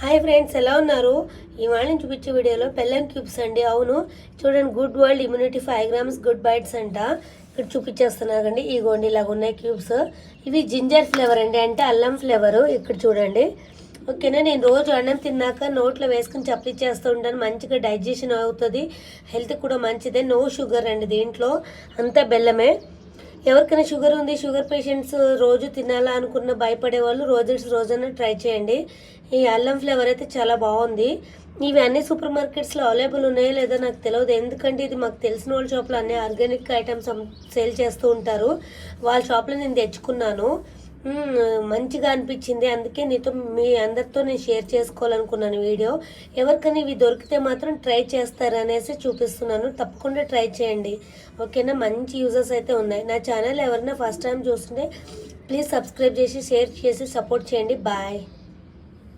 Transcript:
Hi friends, ఎలా ఉన్నారు? ఇవాళ నేను చూపించే వీడియోలో బెల్లం క్యూబ్స్ అండి. అవును, చూడండి, good world immunity 5 grams good bites అంట. ఇక్కడ చూపించేస్తున్నారండి. ఇగోండి, ఇలాగ ఉన్నాయి క్యూబ్స్. ఇవి జింజర్ ఫ్లేవర్ అండి, అంటే అల్లం ఫ్లేవరు. ఇక్కడ చూడండి. ఓకేనా, నేను రోజు అన్నం తిన్నాక నోట్లో వేసుకుని చప్పలిచ్చేస్తూ ఉంటాను. మంచిగా డైజెషన్ అవుతుంది, హెల్త్ కూడా మంచిదే. నో షుగర్ అండి దీంట్లో, అంతా బెల్లమే. ఎవరికైనా షుగర్ ఉంది, షుగర్ పేషెంట్స్ రోజు తినాలా అనుకున్న భయపడే వాళ్ళు రోజైనా ట్రై చేయండి. ఈ అల్లం ఫ్లేవర్ అయితే చాలా బాగుంది. ఇవి అన్ని సూపర్ మార్కెట్స్లో అవైలబుల్ ఉన్నాయో లేదో నాకు తెలియదు, ఎందుకంటే ఇది మాకు తెలిసిన వాళ్ళ షాప్లో అన్ని ఆర్గానిక్ ఐటమ్స్ సేల్ చేస్తూ ఉంటారు. వాళ్ళ షాప్లో నేను తెచ్చుకున్నాను. మంచిగా అనిపించింది, అందుకే మీ అందరితో నేను షేర్ చేసుకోవాలనుకున్నాను వీడియో. ఎవరికైనా ఇవి దొరికితే మాత్రం ట్రై చేస్తారనేసి చూపిస్తున్నాను. తప్పకుండా ట్రై చేయండి, ఓకేనా. మంచి యూజెస్ అయితే ఉన్నాయి. నా ఛానల్ ఎవరైనా ఫస్ట్ టైం చూస్తుంటే ప్లీజ్ సబ్స్క్రైబ్ చేసి షేర్ చేసి సపోర్ట్ చేయండి. బాయ్.